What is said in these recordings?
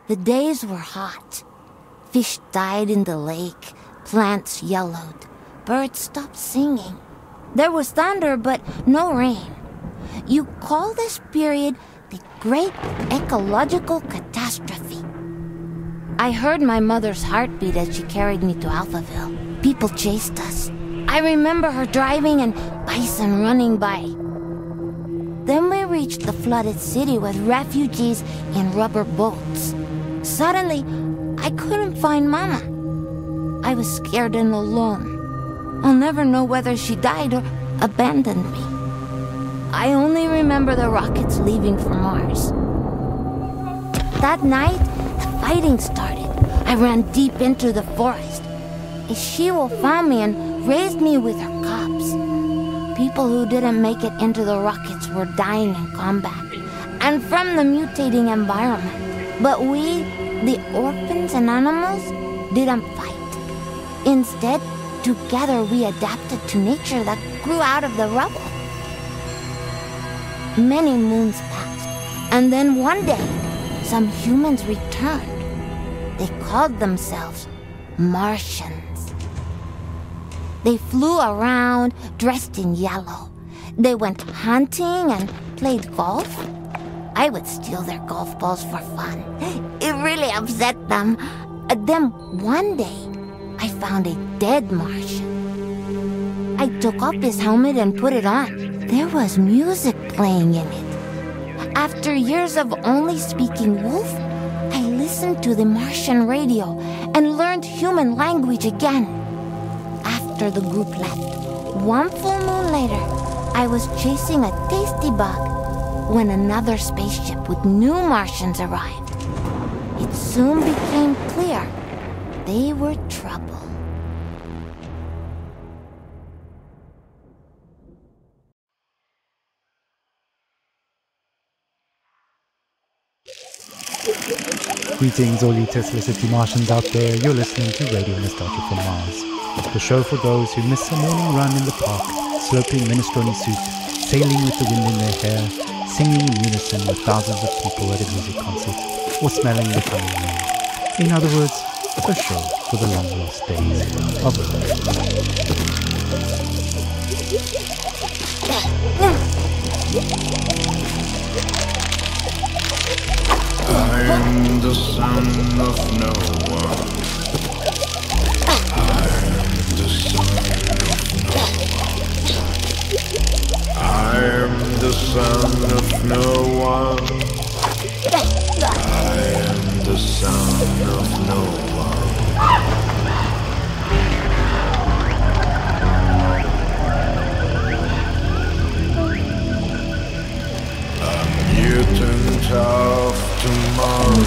The days were hot. Fish died in the lake, plants yellowed, birds stopped singing. There was thunder, but no rain. You call this period the Great Ecological Catastrophe. I heard my mother's heartbeat as she carried me to Alphaville. People chased us. I remember her driving and bison running by. Then we reached the flooded city with refugees in rubber boats. Suddenly, I couldn't find Mama. I was scared and alone. I'll never know whether she died or abandoned me. I only remember the rockets leaving for Mars. That night, the fighting started. I ran deep into the forest. A she-wolf found me and raised me with her cubs. People who didn't make it into the rockets were dying in combat and from the mutating environment. But we, the orphans and animals, didn't fight. Instead, together we adapted to nature that grew out of the rubble. Many moons passed, and then one day, some humans returned. They called themselves Martians. They flew around dressed in yellow. They went hunting and played golf. I would steal their golf balls for fun. It really upset them. Then one day, I found a dead Martian. I took off his helmet and put it on. There was music playing in it. After years of only speaking wolf, I listened to the Martian radio and learned human language again. After the group left, one full moon later, I was chasing a tasty bug when another spaceship with new Martians arrived. It soon became clear they were trouble. Greetings all you Tesla-City Martians out there, you're listening to Radio Nostalgia from Mars. The show for those who miss a morning run in the park, sloping minestrone soup, sailing with the wind in their hair, singing in unison with thousands of people at a music concert, or smelling the coming rain. In other words, a show for the long lost days of I'm the son of no one. I'm the son of no one. I'm the son of no one. I am the son of no one. A mutant of tomorrow.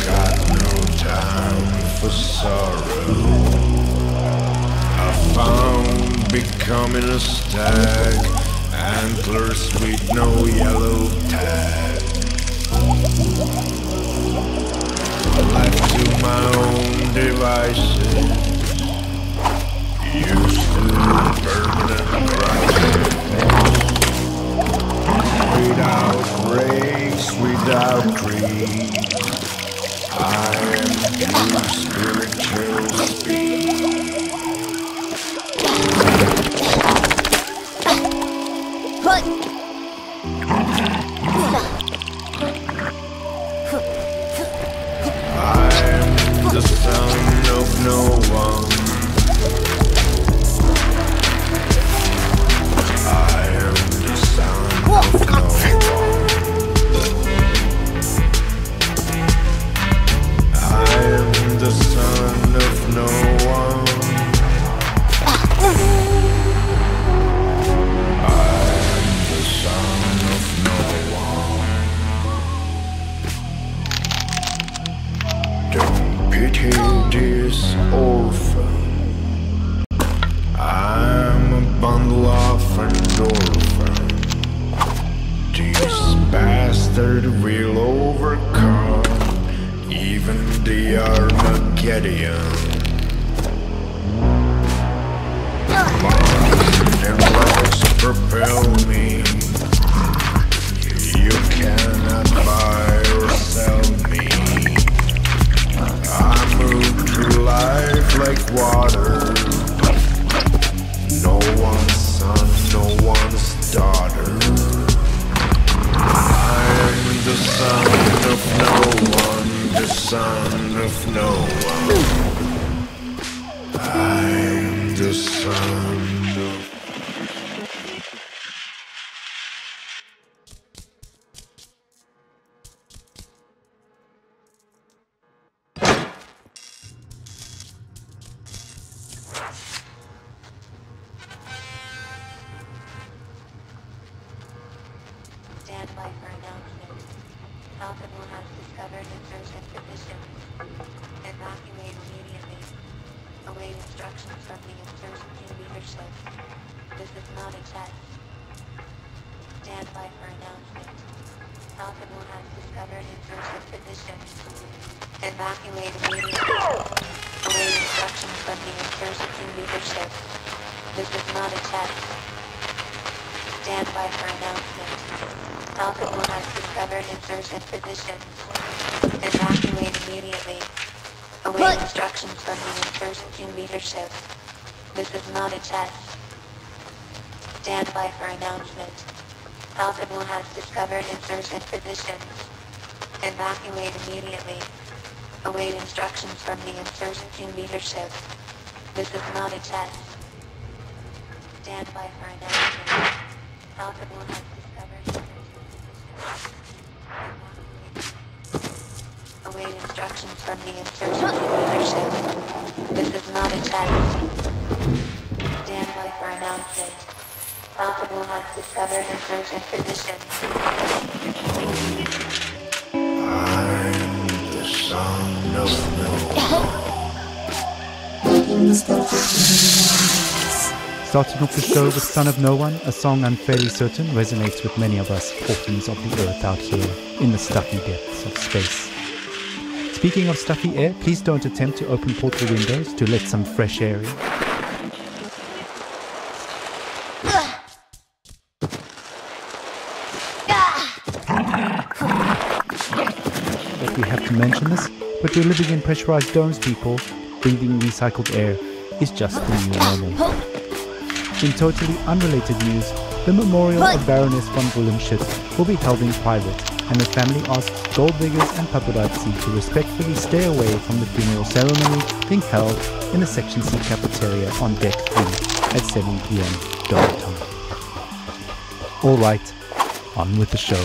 Got no time for sorrow. I found becoming a stag, antlers with no yellow tag. Left to my own devices, used to permanent crisis. Without race, without creed, I am your spiritual speed. I am the son of no one. I am the son of no one. I am the son of no one. I am the son of no one. Don't pity this orphan. I'm a bundle of endorphin. This bastard will overcome even the Armageddon. Mind and legs propel me. You cannot buy or sell. like water. No one's son, no one's daughter. I'm the son of no one, the son of no one. I'm the son of... Stand by for announcement. Possible has discovered insurgent position. Evacuate immediately. Await instructions from the insurgent leadership. This is not a test. Stand by for announcement. Possible has discovered insurgent position. Evacuate immediately. Await instructions from the insurgent leadership. This is not a test. Stand by for announcement. Possible has discovered insurgent position. Evacuate immediately. Await instructions from the insurgent leadership. This is not a test. Stand by for announcement. Possible has discovered insurgent position. Evacuate immediately. Await instructions from the insurgent leadership. This is not a test. Stand by for announcement. Possible has discovered await instructions from the insurgent leadership. This is not a test. Stand by for announcement. Possible has discovered insurgent position. I'm the son of no Starting off the show with Son of No One, a song I'm fairly certain resonates with many of us orphans of the earth out here in the stuffy depths of space. Speaking of stuffy air, please don't attempt to open portal windows to let some fresh air in. But we have to mention this, but we're living in pressurized domes, people. Breathing recycled air is just the new normal. In totally unrelated news, the memorial of Baroness von Bullenschütz will be held in private, and the family asks gold diggers and paparazzi to respectfully stay away from the funeral ceremony being held in the Section C cafeteria on Deck 3 at 7 p.m. Dome time. Alright, on with the show.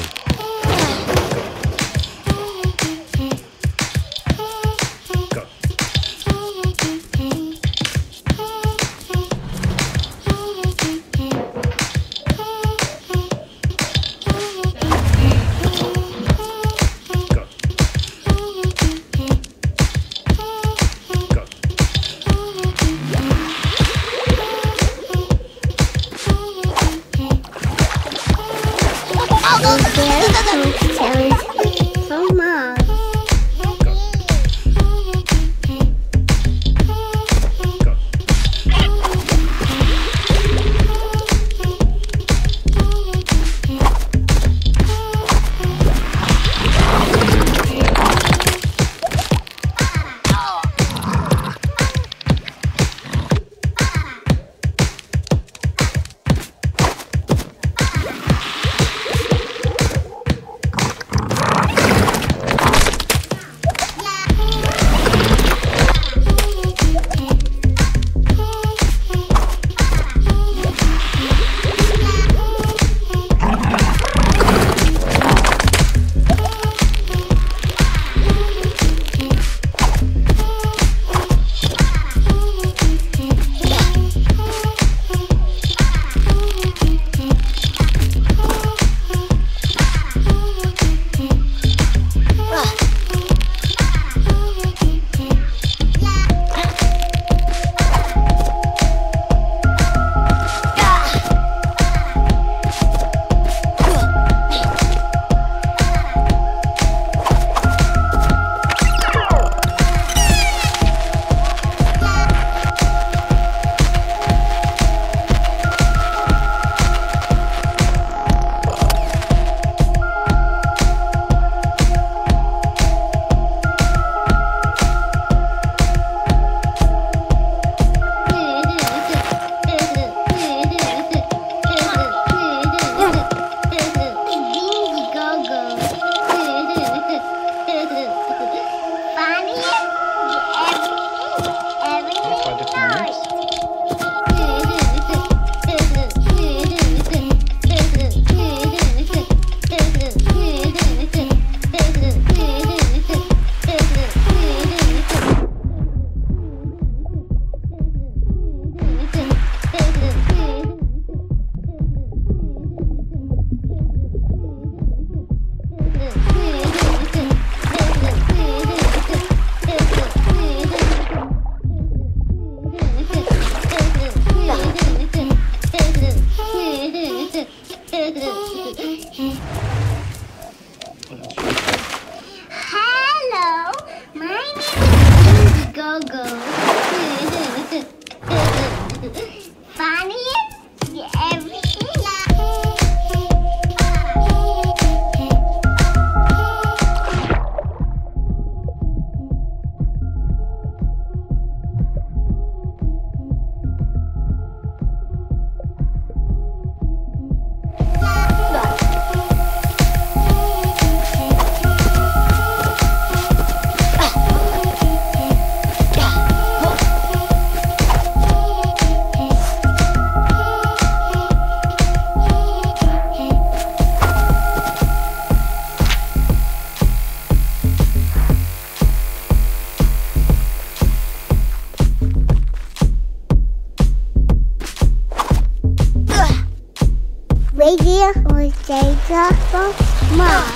radio or data from Mars.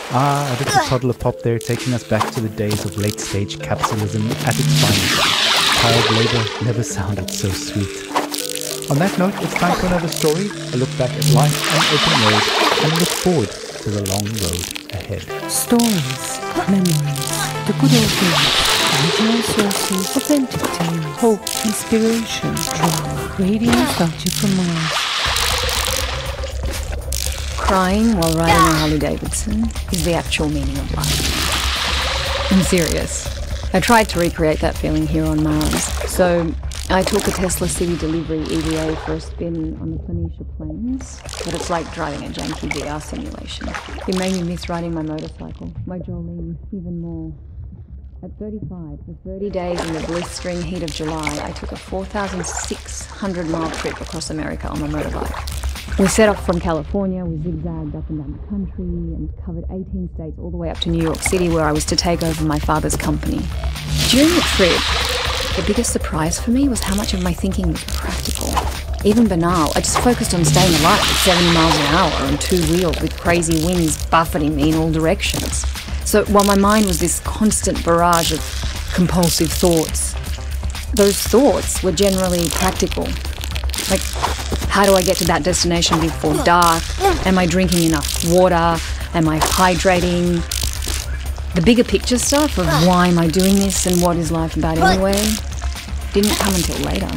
Ah, a little toddler pop there, taking us back to the days of late-stage capitalism at its finest. Child labor never sounded so sweet. On that note, it's time for another story, a look back at life on open road, and look forward to the long road ahead. Stories, memories, the good old days, original sources, authentic tales, hope, inspiration, drama, radio nostalgia from Mars. Crying while riding a Harley Davidson is the actual meaning of life. I'm serious. I tried to recreate that feeling here on Mars. So I took a Tesla City Delivery EVA for a spin on the Planitia Plains, but it's like driving a janky VR simulation. It made me miss riding my motorcycle, my Jolene, even more. At 35, for 30 days in the blistering heat of July, I took a 4,600-mile trip across America on my motorbike. We set off from California, we zigzagged up and down the country and covered 18 states all the way up to New York City, where I was to take over my father's company. During the trip, the biggest surprise for me was how much of my thinking was practical. Even banal, I just focused on staying alive at 70 miles an hour on two wheels with crazy winds buffeting me in all directions. So while my mind was this constant barrage of compulsive thoughts, those thoughts were generally practical. Like, how do I get to that destination before dark? Am I drinking enough water? Am I hydrating? The bigger picture stuff of why am I doing this and what is life about anyway didn't come until later.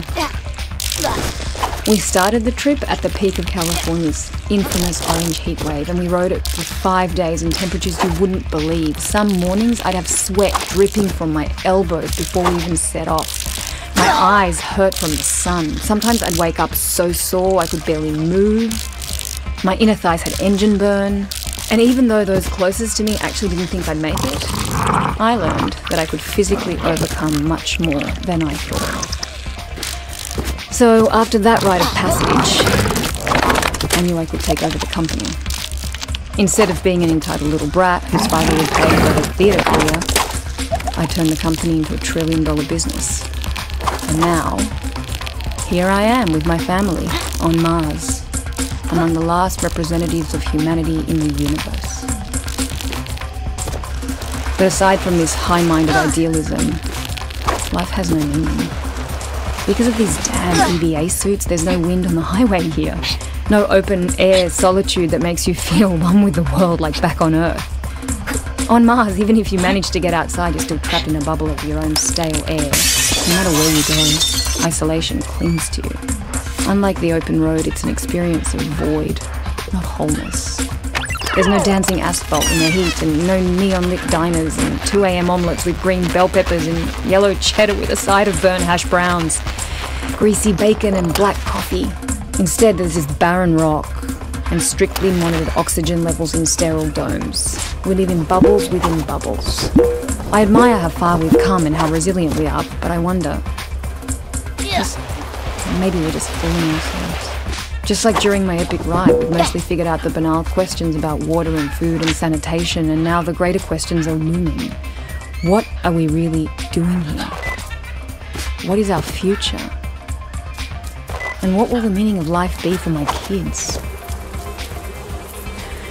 We started the trip at the peak of California's infamous orange heat wave, and we rode it for 5 days in temperatures you wouldn't believe. Some mornings I'd have sweat dripping from my elbows before we even set off. My eyes hurt from the sun. Sometimes I'd wake up so sore I could barely move. My inner thighs had engine burn. And even though those closest to me actually didn't think I'd make it, I learned that I could physically overcome much more than I thought. So after that rite of passage, I knew I could take over the company. Instead of being an entitled little brat whose father was paid for a theatre career, I turned the company into a $1 trillion business. And now, here I am with my family on Mars, among the last representatives of humanity in the universe. But aside from this high-minded idealism, life has no meaning. Because of these damn EVA suits, there's no wind on the highway here. No open-air solitude that makes you feel one with the world like back on Earth. On Mars, even if you manage to get outside, you're still trapped in a bubble of your own stale air. No matter where you go, isolation clings to you. Unlike the open road, it's an experience of void, not wholeness. There's no dancing asphalt in the heat, and no neon-lit diners, and 2 a.m. omelettes with green bell peppers and yellow cheddar with a side of burnt hash browns, greasy bacon and black coffee. Instead, there's this barren rock and strictly monitored oxygen levels in sterile domes. We live in bubbles within bubbles. I admire how far we've come and how resilient we are, but I wonder, maybe we're just fooling ourselves. Just like during my epic ride, we've mostly figured out the banal questions about water and food and sanitation, and now the greater questions are looming. What are we really doing here? What is our future? And what will the meaning of life be for my kids?